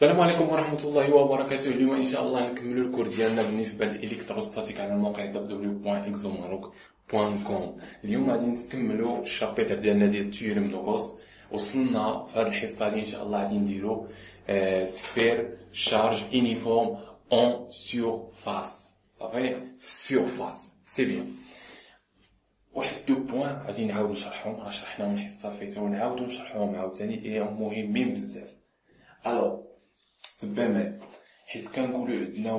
السلام عليكم ورحمة الله وبركاته. اليوم إن شاء الله نكملوا الكور ديالنا بالنسبة للإلكتروستاتيك على الموقع www.exomaroc.com. اليوم غادي نكملوا الشابتر ديالنا ديال تيوريم دو غوس. وصلنا في هذه الحصة اللي إن شاء الله غادي نديرو سفير شارج يونيفورم اون سيرفاس. صافي في السيرفاس سي بيان. واحد دو بوين غادي نعاود نشرحهم، راه شرحناهم الحصة الفايتة ونعاودو نشرحوهم عاوتاني، إيهم مهمين بزاف. الو تبع معايا، حيت كنقولوا عندنا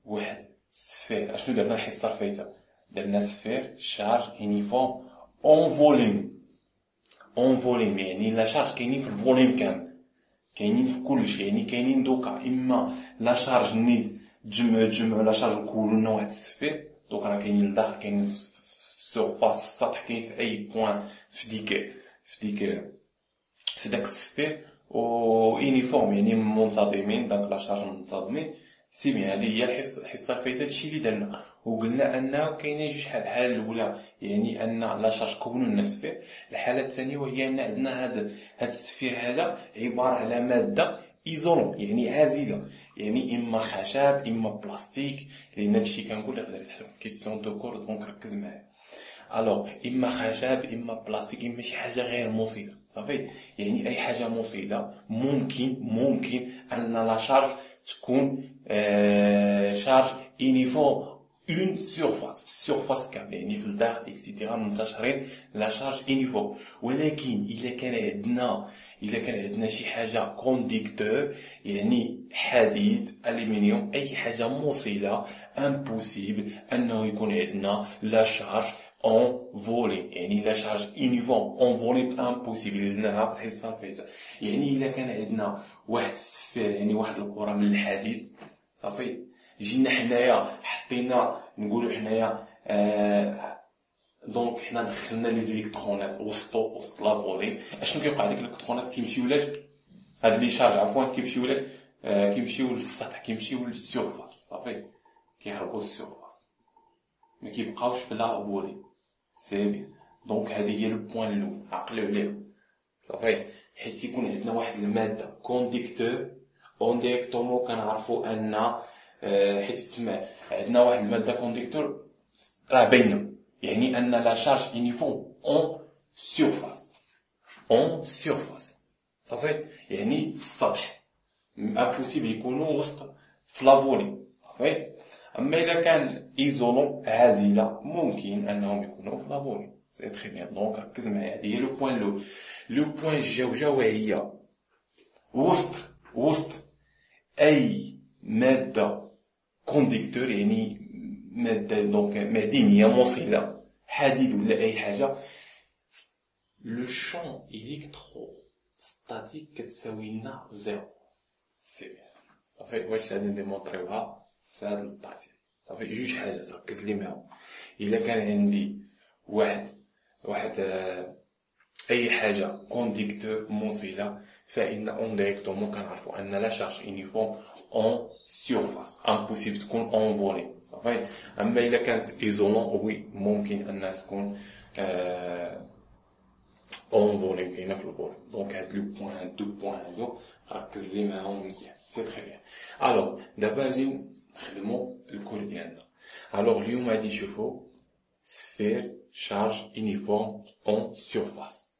واحد سفير. اشنو درنا الحصه الفايته؟ درنا سفير شارج يونيفورم اون فوليوم يعني لا شارج كاينين في الفوليوم كامل، كاينين في كلشي، يعني كاينين دوكا اما لا شارج نيت تجمع لا شارج كلنا واحد السفير. دوكا راه كاينين لداخل، كاينين في السورفاس في السطح، كاين في اي بوين في داك السفير و يونيفورم يعني منتظمين، داك لا شارج منتظمين. سي بيان. هذه هي الحصه الفايته، هادشي اللي درنا، وقلنا انه كاينه جوج حال. الحاله الاولى يعني ان لا شارج كونوا لنا السفير. الحاله الثانيه وهي ان عندنا هذا السفير هذا عباره على ماده ايزولون يعني عازله، يعني اما خشب اما بلاستيك، لان هادشي كنقول لك درت في كيستيون دو كور، دونك ركز معايا. الوغ اما خشب اما بلاستيك اما شي حاجه غير موصله. صافي، يعني اي حاجه موصله ممكن ان لا شارج تكون شارج يونيفورم اون سيرفاس، في السيرفاس كامل يعني في الداخل اكسيتيرا منتشرين لا شارج يونيفورم. ولكن الا كان عندنا شي حاجه كونديكتور يعني حديد الومنيوم، اي حاجه موصله، امبوسيبل انه يكون عندنا لا شارج اون فوليوم، يعني لا شارج يونيفورم اون فوليوم امبوسيبل اللي درناها في الحصه الفايته. يعني الا كان عندنا واحد السفير يعني واحد الكره من الحديد، صافي، جينا حنايا حطينا نقولوا حنايا دونك حنا دخلنا لي زيليكترونات وسط لا فوليوم. اشنو كيوقع؟ ديك الالكترونات كيمشيو لاش هاد لي شارج كيمشيو لاش كيمشيو للسطح، كيمشيو للسيرفاس. صافي، كيهربوا للسيرفاس، ما كيبقاوش في لا فوليوم. سي بيان. دونك هذه هي لو بوين الاول، عقلوا عليها. صافي، حيت يكون عندنا واحد الماده كونديكتور اون ديريكتومون كنعرفوا ان حيت تسمع عندنا واحد الماده كونديكتور راه باينه، يعني ان لا شارج يونيفورم اون سيرفاس. صافي، يعني في السطح، امبوسيبل يكونوا وسط في لا فوليوم. صافي، اما اذا كان ايزولون عازله ممكن انهم يكونوا في لا فوليوم. سي تري بيان. دونك ركز معايا، هذه هي لو بوين الاول. لو بوين الجوجه وهي وسط اي ماده كونديكتور يعني ماده دونك معدنيه موصله، حديد ولا اي حاجه، لو شون الكتروستاتيك كتساوي لنا زيرو. سي بيان. صافي، واش غادي نديمونطريوها في هاد البارتي. صافي، جوج حاجات ركز لي معاهم. الا كان عندي واحد اي حاجه كونديكتور موصله، فان اون ديريكتومون كنعرفوا ان لا شارج يونيفورم اون سيرفاس، امبوسيبل تكون اون فوليوم. صافي، اما الا كانت ايزولون وي ممكن انها تكون اون فوليوم، كاينه في الفوليوم. دونك هاد لو بوين، هاد دو بوين هادو ركز لي معاهم مزيان. سي تري بيان. الوغ دابا غادي نخدموا الكور ديالنا. الوغ اليوم غادي نشوفوا سفير شارج يونيفورم اون سيرفاس.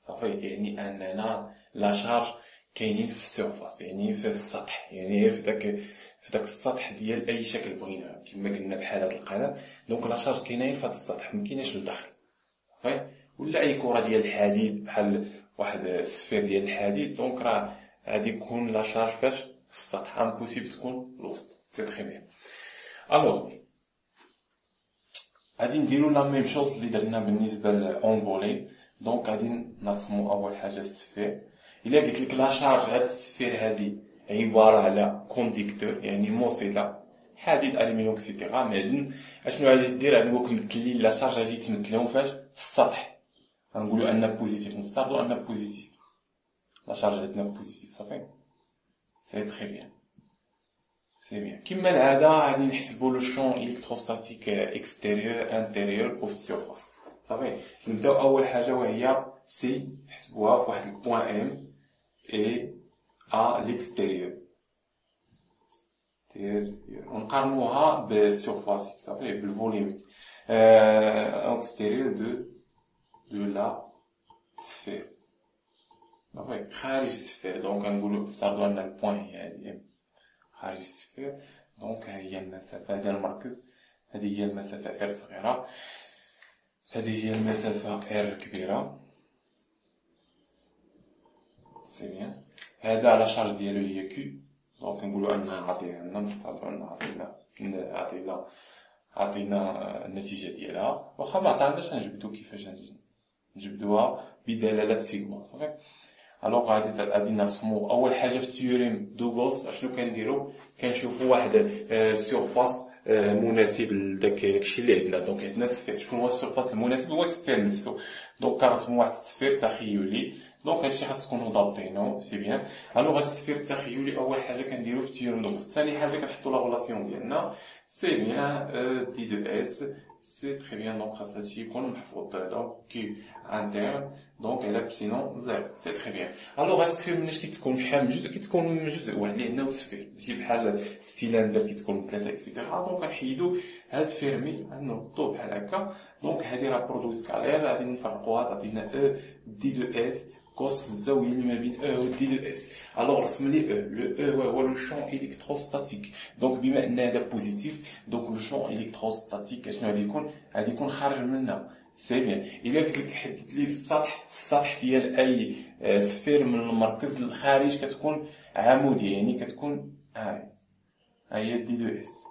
صافي، يعني اننا لا شارج كاينين في السيرفاس، يعني في السطح، يعني في داك السطح ديال اي شكل بغينا كما قلنا بحال هاد القلم. دونك لا شارج كاينه في هاد السطح، ما كايناش لداخل. صافي، ولا اي كره ديال الحديد بحال واحد السفير ديال الحديد، دونك راه غادي يكون لا شارج فاش في السطح، امبوسيبل تكون الوسط. سي تري بيان. الوغ غادي نديرو لا ميم شوز اللي درنا بالنسبه لأون فولي. دونك غادي نرسمو اول حاجه السفير. الا قلت لك لا شارج هاد السفير هادي عباره على كونديكتور يعني موصله، حديد الومنيوم اكسيتيرا معدن، اشنو غادي دير؟ غادي نقولك مثل لي لا شارج غادي تمثلهم فاش في السطح. غنقولوا ان بوزيتيف، نفترضوا ان بوزيتيف، لا شارج عندنا بوزيتيف. صافي، سي تري بيان. سي بيان. كما العاده غادي نحسبوا لو شون الكتروستاتيك اكستيريور انتيريور وفي السيرفاس. صافي، نبداو اول حاجه وهي سي، نحسبوها في واحد البوين ام، اي à l'extérieur. ونقارنوها بالسيرفاس صافي بالفوليوم extérieur de la sphère صافي خارج السفير. دونك نقولوا نفترضوا ان البوين هي هذه خارج السفير. دونك ها هي المسافه ديال المركز، هذه هي المسافه ار صغيره، هذه هي المسافه ار كبيره. سي بيان. هذا على شارج ديالو هي كيو. دونك نقولوا ان عطينا نفترضوا ان عطينا النتيجه ديالها، واخا ما عطاناش نجبدو كيفاش نجبدوها بدلاله سيغما صافي. الوغ غادي نرسمو اول حاجه في تيوريم دوغوس. اشنو كنديرو؟ كنشوفو واحد سيرفاس مناسب لداكشي اللي عندنا. دونك عندنا سفير، شكون هو السيرفاس المناسب؟ هو السفير نفسه. دونك كنرسمو واحد السفير تخيلي. دونك هادشي خاص تكونوا ضابطينو سي بيان. الوغ هاد السفير التخيلي اول حاجه كنديرو في تيوريم دوغوس. ثاني حاجه كنحطو لا ريلاسيون ديالنا سي بيان دي دو اس. سي تري بيان. دونك خاص هادشي يكون محفوظ. دونك كي انترن دونك على بسينون زيرو. سي تري بيان. الوغ هاد السفير مناش كيتكون شحال من جزء؟ كيتكون من جزء واحد لانه سفير، ماشي بحال السيلندر كيتكون من ثلاثه اكسيتيرا. دونك كنحيدو هاد فيرمي نردوه بحال هكا. دونك هادي راه برودوي سكالير غادي نفرقوها تعطينا او دي دو اس كوس الزاويه اللي ما بين او و دي دو اس. الوغ رسم لي او. لو او هو لو شون الكتروستاتيك. دونك بما ان هذا بوزيتيف دونك لو شون الكتروستاتيك اشنو غادي يكون خارج منها. سي بيان. الا قلت لك حدد لي السطح ديال اي سفير من المركز للخارج كتكون عموديه، يعني كتكون هي دي دو اس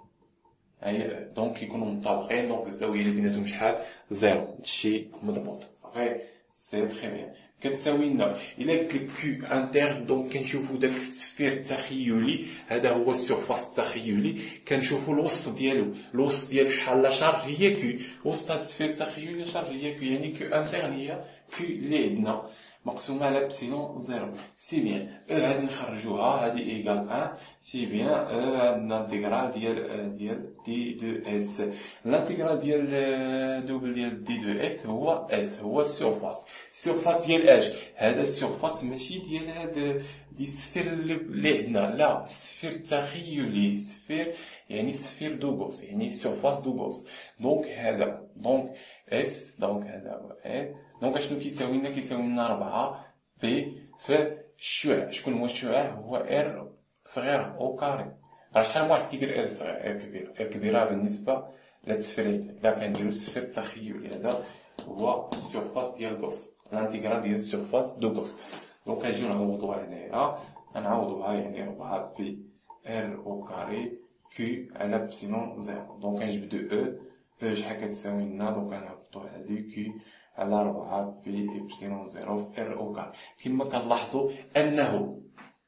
هي. دونك كيكونوا مطابقين. دونك الزاويه اللي بيناتهم شحال؟ زيرو. هادشي مضبوط صافي. سي تري بيان. كتساوي لنا الا قلت لك كيو انترن. دونك كنشوفوا داك السفير التخيلي، هذا هو السيرفاس التخيلي. كنشوفوا الوسط ديالو شحال لا شارج هي كيو. وسط هذا السفير التخيلي لا شارج هي كيو، يعني كيو انترن هي كيو اللي عندنا مقسومه على بسيلون زيرو. سي بيان. او غادي نخرجوها، هادي ايكال 1. سي بيان. عندنا الانتيغرال ديال دي دو اس. الانتيغرال ديال دوبل ديال دي دو اس هو اس، هو السيرفاس ديال اش؟ هذا السيرفاس ماشي ديال هاد دي السفير اللي عندنا، لا السفير التخيلي. سفير يعني سفير دوغوس، يعني سيرفاس دوغوس. دونك هذا دونك اس. دونك هذا هو اس. دونك اشنو كيساوي لنا؟ كيساوي لنا 4 بي في الشعاع. شكون هو الشعاع؟ هو ار صغيره او كاري. راه شحال من واحد كيدير ار صغير ار كبير؟ ار كبيره بالنسبه للسفير. الا كنديرو السفير التخيلي هذا هو السيرفاس ديال غوس، الانتيغرال ديال السيرفاس دو غوس. دونك نجيو نعوضوها هنايا، نعوضوها يعني 4 بي ار او كاري كيو على بسيلون زيرو. دونك نجبدو او شحال كتساوي لنا؟ دونك نهبطو هادي كيو على 4 بي إبسيلون زيرو في ار او كار. كما كنلاحظوا انه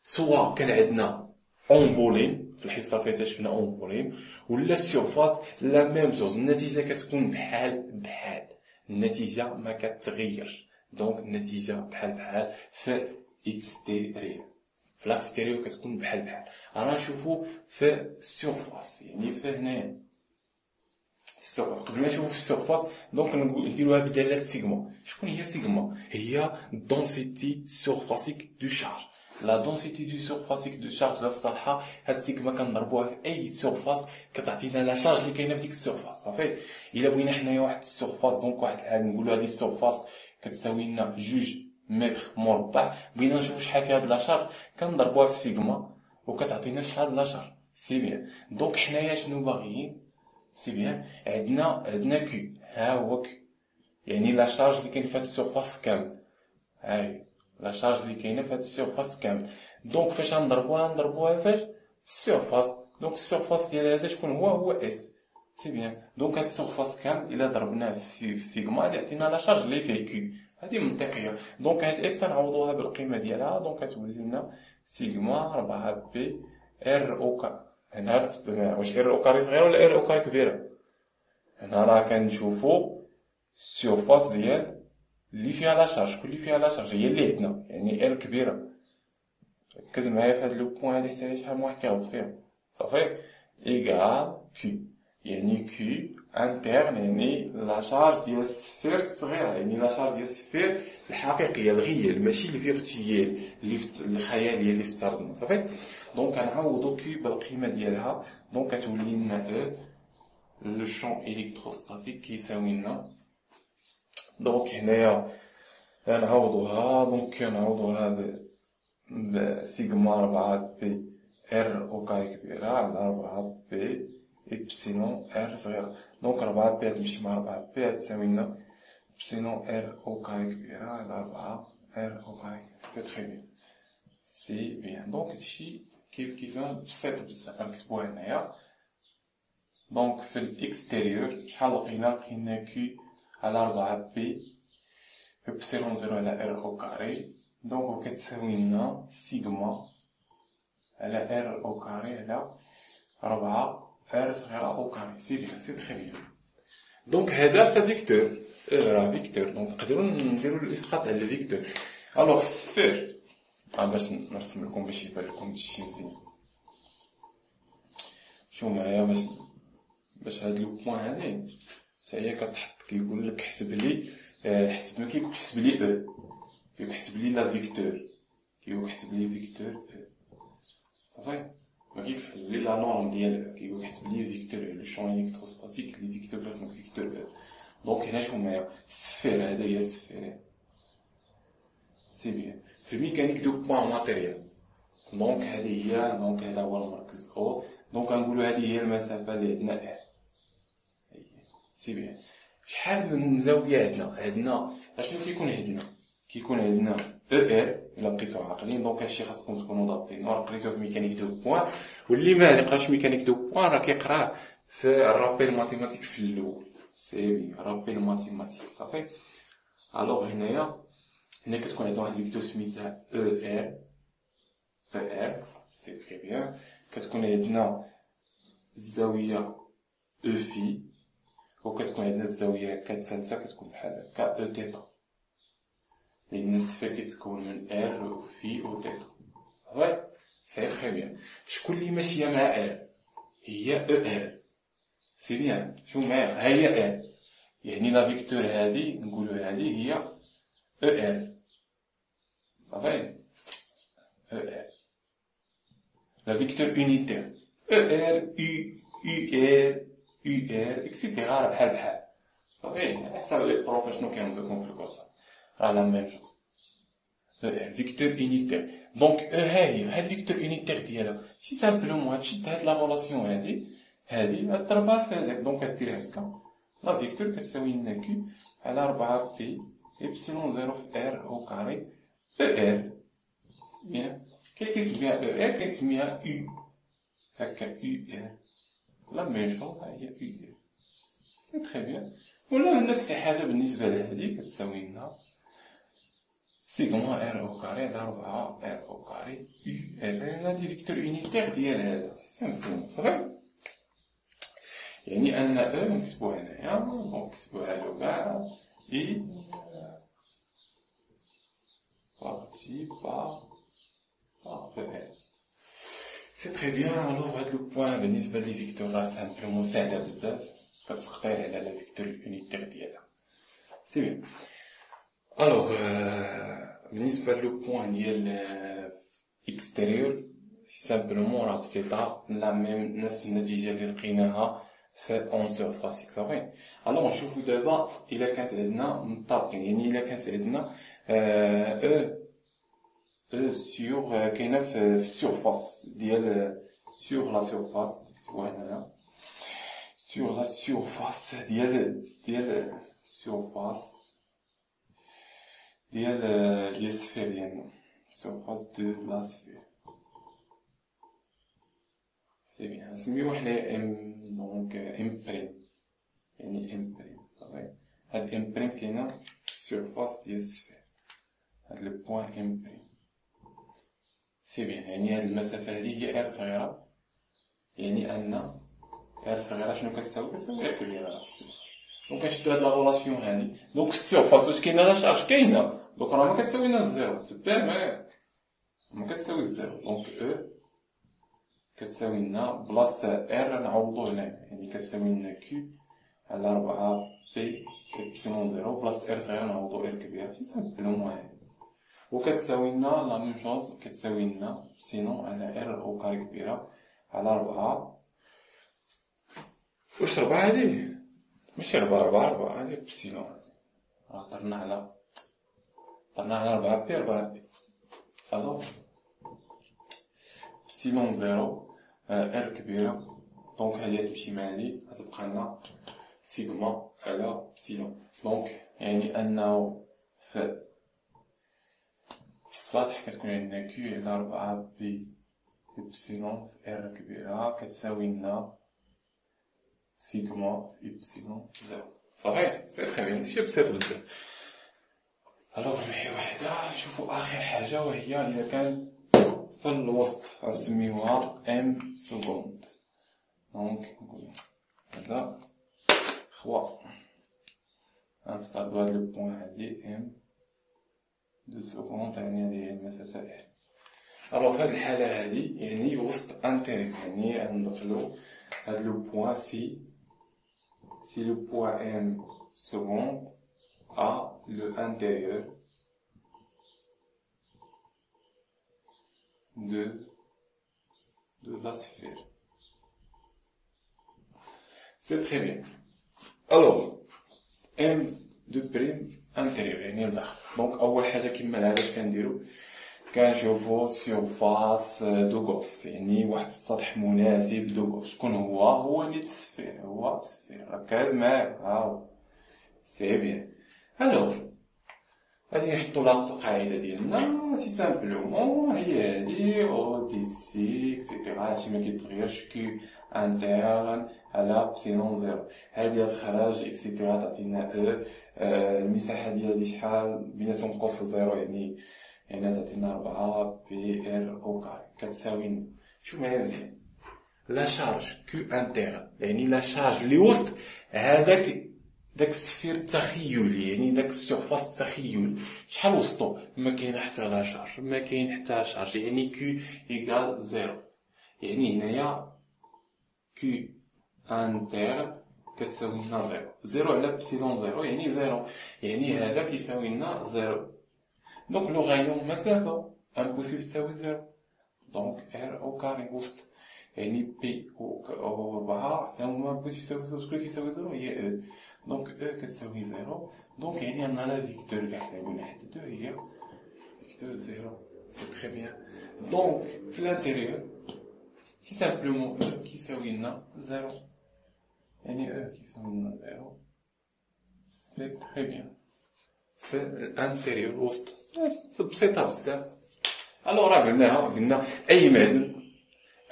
سواء كان عندنا اون فوليم في الحصه اللي فاتت شفنا اون فوليم ولا السيرفاس لا ميم زوز، النتيجه كتكون بحال النتيجه ما كتغيرش. دونك النتيجه بحال في اكستيريور. في الاكستيريور كتكون بحال. رانا نشوفوا في السيرفاس، يعني في هنايا السيرفاس. قبل ما نشوفوا في السيرفاس دونك نديروها بدلاله سيغما. شكون هي سيغما؟ هي دونسيتي سيرفاسيك دو شارج. لا دونسيتي دو سيرفاسيك دو شارج لا الصالحه هاد سيغما كنضربوها في اي سيرفاس كتعطينا لا شارج اللي كاينه في ديك السيرفاس صافي. الا بغينا حنايا واحد السيرفاس دونك واحد الحاجه نقولوا هذه السيرفاس كتساوي لنا 2 متر مربع، بغينا نشوف شحال فيها د لا شارج كنضربوها في سيغما وكتعطينا شحال د لا شارج. سي بيان. دونك حنايا شنو باغيين؟ سي بيان. عندنا كيو، ها هو كيو يعني لا شارج اللي كاين في هاد السيرفاس كامل. هاي لا شارج اللي كاينه في هاد السيرفاس كامل. دونك فاش نضربوها فاش؟ في السيرفاس. دونك السيرفاس ديال هذا شكون هو اس. سي بيان. دونك هاد السيرفاس كامل الا ضربناه في سيغما غادي يعطينا لا شارج اللي فيه كيو. هذه منطقيه. دونك هاد اس نعوضوها بالقيمه ديالها. دونك كتولي لنا سيغما 4 بي ار او كا. هنا واش ار او كاري صغيره ولا ار او كاري كبيره؟ هنا راه كنشوفو السيرفاس ديال اللي فيها لا شارج. شكون اللي فيها لا شارج؟ هي اللي عندنا يعني ار كبيره. ركز معايا في هاد لو بوين هادي حتى شحال من واحد كيغلط فيها صافي. ايكال كيو يعني كي انترن يعني لا شارج ديال السفير الصغيره، يعني لا شارج ديال السفير الحقيقيه الغيال، ماشي الفيرتيال الخياليه اللي افترضنا صافي. دونك غنعوضو كي بالقيمه ديالها، دونك كتولي لنا لو شون الكتروستاتيك كيساوي لنا، دونك هنايا نعوضوها، دونك نعوضوها بسيغما 4 بي ار او كاري كبيرة على 4 بي إبسيلون ار صغيرة. دونك 4 بي تمشي مع 4 بي تساوي لنا إبسيلون ار او كاري كبيرة على 4 ار او كاري كبيرة. سي تخي بيان، سي بيان. دونك هادشي كيفاه بسيط بزاف غنكتبوها هنايا. دونك في الاكستيريور شحال لقينا كي على 4 بي إبسيلون زيرو على ار او كاري، دونك كتساوي لنا سيغما على ار او كاري على 4 ار صغيرة او كاري. سي بيان، سي تخي بيان. دونك هذا سا فيكتور، راه فيكتور. دونك نقدروا نديروا الاسقاط على الفيكتور. الوغ في السفير باش نرسم لكم باش يبان لكم هادشي مزيان. شوفوا معايا باش هاد لو بوين هادي حتى هي كتحط كيقول لك حسب لي حسب ما كيقول حسب لي كيقول حسب لي لا فيكتور، كيقول حسب لي فيكتور صافي. ما كيحسب لي لا نورم ديال كيقول حسب لي فيكتور لو شون الكتروستاتيك لي فيكتور كاسمو فيكتور. دونك هنا شوفوا معايا السفير هذا هي السفير سي بيان في الميكانيك دو بوين ماتيريال. دونك هذه هي، دونك هذا هو المركز او. دونك غنقولوا هذه هي المسافه اللي عندنا ار. سي بيان. شحال من زاويه عندنا اشنو كيكون عندنا او ار الا بقيتو عاقلين. دونك هادشي خاصكم تكونوا ضابطين. راه قريتو في ميكانيك دو بوين، واللي ما يقراش ميكانيك دو بوين راه كيقراه في الرابيل ماتيماتيك في الاول. سي بيان رابيل ماتيماتيك صافي. الوغ هنا كتكون عندنا واحد الفيكتور سميتها او ار سي تري بيان. كتكون عندنا الزاويه او في، وكتكون عندنا الزاويه كتالتة كتكون بحال هكا او تيتا، لأن السفير كيتكون من ار و في و تيتا صافي. سي تري بيان. شكون اللي ماشيه مع ار؟ هي او ار. سي بيان. شوف معايا، ها هي ار، يعني لا فيكتور هادي نقولوا هادي هي او ار صافي. او ار لا فيكتور unitaire او ار يو ار اكسيتيرا راه بحال صافي. على حساب لي بروف شنو كينوزوكم في الكورس راه لا ميم جوز. او ار فيكتور unitaire. دونك ها هي هاد فيكتور unitaire ديالها سي سامبلومون تشد هاد لا ريلاسيون هادي غضربها في هذاك. دونك كدير هكا لا فيكتور كتساوي لنا كي على 4 بي إبسيلون زيرو في ار او كاري او ار. بيان. كيسميها او ار كيسميها يو هكا يو ار لا ميم شوز. ها هي يو ار سي تري بيان. ولا نفس الحاجه بالنسبه لهادي كتساوي لنا سيغما ار او كاري على 4 ار او كاري يو ار. هادي فيكتور unitaire ديال هذا سي سامبلومون صافي. يعني ان او نكتبوها هنايا، دونك نكتبوها له كاع اي بارتي با او ار. سي تري بيان. الوغ هاد لو بوين بالنسبه لي فيكتور راه سامبلومون ساهله بزاف، كتسقطي على لا فيكتور unitaire ديالها. سي بيان. الوغ بالنسبه لو بوين ديال اكستيريور سي سامبلومون راه بسيطه لا ميم نفس النتيجه اللي لقيناها في اون سيرفاس صافي. الوغ نشوفو دابا الا كانت عندنا مطابقين، يعني الا كانت عندنا او سور كاينه في السيرفاس ديال سور لا سيرفاس كتبوها هنايا سور لا سيرفاس ديال سيرفاس ديال السفير ديالنا سيرفاس دو لا سفير. سي بيان. نسميوه حنايا ام دونك امبريم، يعني امبريم صافي. هاد امبريم كاينه في السيرفاس ديال السفير، هاد لو بوين امبريم. سي بيان. يعني هاد المسافه هادي هي ار صغيره، يعني ان ار صغيره شنو كتساوي ار كبيره في السيرفاس. دونك كنشدو هاد لا ريلاسيون هادي. دونك في السيرفاس واش كاينه لا شارج؟ كاينه. دونك راه ما كتساوي لنا الزيرو، تبع معايا ما كتساوي الزيرو. دونك او كتساوي لنا بلاص ار نعوضو هنايا، يعني كتساوي لنا كيو على 4 بي إبسيلون زيرو بلاص ار صغيرة نعوضو ار كبيرة، سي سامبلومون هادي. وكتساوي لنا لا ميم شوز، كتساوي لنا إبسيلون على ار أو كاري كبيرة على 4. واش 4 هادي؟ ماشي 4 هادي إبسيلون، هضرنا على 4 بي 4 بي. ألوغ إبسيلون زيرو ار كبيرة، دونك هادي تمشي مع هادي غتبقى لنا سيغما على إبسيلون. دونك يعني أنه في السطح كتكون عندنا كيو على 4 بي إبسيلون في ار كبيرة كتساوي لنا سيغما إبسيلون زيرو. صحيح؟ سي تخي بيان، ماشي بسيط بزاف. ألوغ نمحيو وحدة، نشوفو آخر حاجة وهي إذا كان في الوسط غنسميوها ام سكوند. دونك نقول هذا خوا غنفترضو هاد لو بوان هادي ام دو سكوند، يعني هادي هي المسافة ال. ألوغ في هاد الحالة هادي يعني وسط انتيري، يعني غندخلو هاد لو بوان سي لو بوان ام سكوند à l'intérieur de la sphère. C'est très bien. Alors, M de prime intérieur يعني الداخل. دونك أول حاجة كيما العادة اش كنديرو كنشوفو سيرفاس دو غوس، يعني واحد السطح مناسب دو غوس. شكون هو نيت السفير، هو السفير. ركز معايا، هاهو سي بيان. الوغ غادي نحطو القاعدة ديالنا سي سامبلومون هي هادي او دي سي اكسيتيرا، هادشي مكيتغيرش كيو انترن على إبسيلون زيرو. هادي غتخرج اكسيتيرا تعطينا المساحة ديالها شحال بيناتهم قوس زيرو، يعني تعطينا 4 بي ار او كاري كتساوي. شوف معايا مزيان، لا شارج كيو انترن يعني لا شارج لي وسط داك السفير التخيلي، يعني داك السيرفاس التخيلي شحال وسطو ما كاين حتى لا شارج، ما كاين حتى شارج، يعني كيو ايكال زيرو. يعني هنايا كيو انتر كتساوي لنا زيرو. زيرو على إبسيلون زيرو يعني زيرو، يعني هذا كيساوي لنا زيرو. دونك لو غايون مسافة امبوسيبل تساوي زيرو. دونك ار او كاري وسط، يعني بي او 4 حتى هما امبوسيبل تساوي زيرو. شكون كيساوي زيرو؟ هي او. دونك او كتساوي زيرو، دونك يعني عندنا لا فيكتور كاع حنا قلنا حددو هي فيكتور زيرو. سي تري بيان. دونك في الانتيريور سي سامبلومون او كيساوي لنا زيرو، يعني او كيساوي لنا زيرو. سي تري بيان. في الانتيريور الوسط بسيطة بزاف. الوغ راه قلنا اي معدن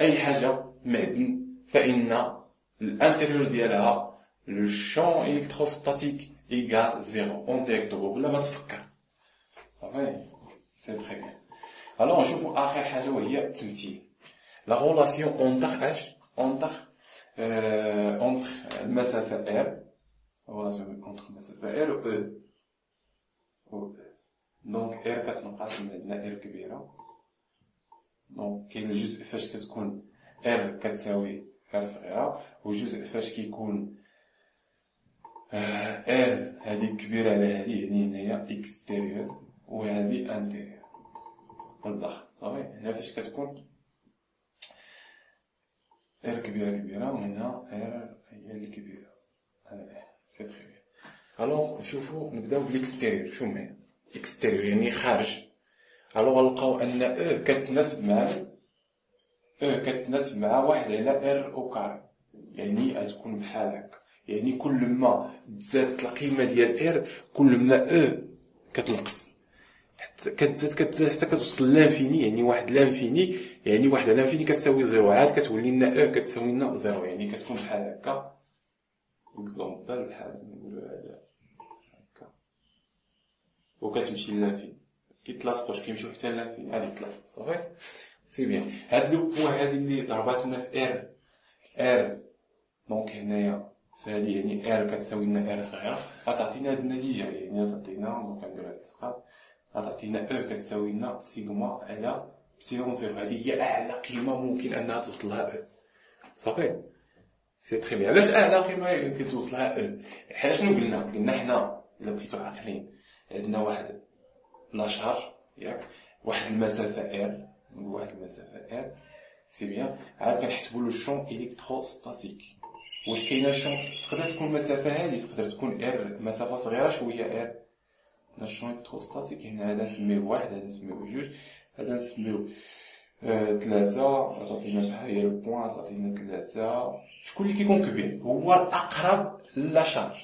اي حاجة معدن فإن الانتيريور ديالها لو شون إلكتروستاتيك إيكال زيرو. اون ديريكتو بلا ما تفكر. صافي سي تري بيان. الوغ نشوفو آخر حاجة وهي التمثيل. لا غولاسيون اونتر اش اونتر المسافة ار، غولاسيون اونتر المسافة ار و او. دونك ار كتنقسم عندنا ار كبيرة، دونك كاين الجزء فاش كتكون ار كتساوي ار صغيرة، وجزء فاش كيكون ار هادي كبيرة على هادي، يعني هنايا اكستيريور وهادي انتيريور للداخل. صافي هنا فاش كتكون ار كبيرة وهنا ار هي اللي كبيرة. سي تري بيان. الوغ نشوفو نبداو بالاكستيريور. شو معنى اكستيريور؟ يعني خارج. الوغ نلقاو ان او كتناسب مع واحد على ار او كاري، يعني غتكون بحال هكا. يعني كل ما تزادت القيمة ديال ار كل ما او كتنقص، حتى كتزاد حتى كتوصل لانفيني، يعني واحد لانفيني، يعني واحد على لانفيني كتساوي زيرو، عاد كتولي لنا او كتساوي لنا زيرو، يعني كتكون بحال هكا. اكزومبل بحال نقولو هذا هكا، وكتمشي لانفيني كيتلاصقوش كيمشيو حتى لانفيني، هادي كتلاصق. صافي سي بيان. هاد لو بوان هادي اللي ضرباتنا في ار دونك هنايا في هادي يعني ار كتساوي لنا ار صغيرة، غتعطينا هاد النتيجة، يعني غتعطينا دونك نديرو هاد الاسقاط، غتعطينا او كتساوي لنا سيغما على بسيلون زيرو. هذه هي اعلى قيمه ممكن انها توصل لها صافي. سي تري بيان. علاش اعلى قيمه يمكن توصلها حنا شنو قلنا حنا الا بقيتو عاقلين عندنا واحد لا شارج ياك، واحد المسافه ار، واحد المسافه ار سي بيان، عاد كنحسبوا له الشون الكتروستاتيك. واش كاينه الشون تقدر تكون المسافه هذه، تقدر تكون ار مسافه صغيره شويه ار. هذا الشون الكتروستاتيك هنا هذا نسميوه واحد، هذا نسميوه جوج، هذا نسميوه ثلاثة. تعطينا بحال هي البوان، تعطينا ثلاثة. شكون اللي كيكون كبير هو الأقرب لا شارج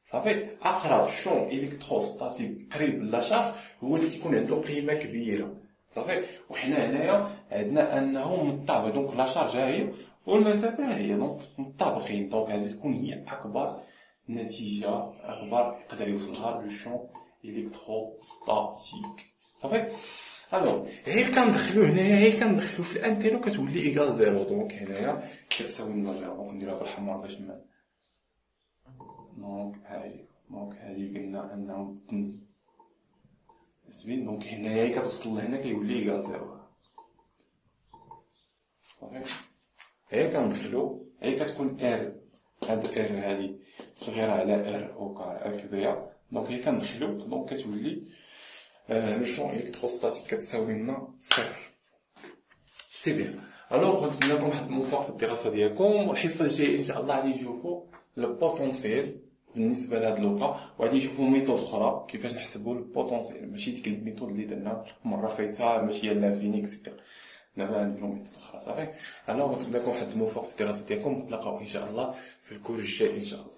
صافي. أقرب شون إلكتروستاتيك قريب لا شارج هو اللي كيكون عنده قيمة كبيرة صافي. وحنا هنايا عندنا أنه مطابق، دونك لا شارج هي والمسافة هي دونك مطابقين، دونك هذه تكون هي أكبر نتيجة، أكبر يقدر يوصلها لو شون إلكتروستاتيك صافي. الوغ غير كندخلو هنايا، غير كندخلو في الانتيرو كتولي ايكال زيرو. دونك هنايا كتساوي لنا زيرو. دونك نديروها بالحمراء باش ما دونك هادي قلنا انه زوين. دونك هنايا كتوصل لهنا كيولي ايكال زيرو صافي. غير كندخلو، غير كتكون ار، هاد ار هادي صغيرة على ار او كار كبيرة. دونك غير كندخلو، دونك كتولي لو شون الكتروستاتيك كتساوي لنا صفر. سي بيان. الوغ نتمنى لكم واحد الموفق في الدراسه ديالكم، والحصه الجايه ان شاء الله غادي نشوفوا لو بوتونسييل بالنسبه لهاد اللوطا، وغادي نشوفوا ميثود اخرى كيفاش نحسبوا البوتونسييل، ماشي ديك الميثود اللي درنا المره فايته، ماشي هي لافيني اكسيتيرا. دابا نديرو ميثود اخرى صافي. الوغ نتمنى لكم واحد الموفق في الدراسه ديالكم، نتلاقاو ان شاء الله في الكورس الجاي ان شاء الله.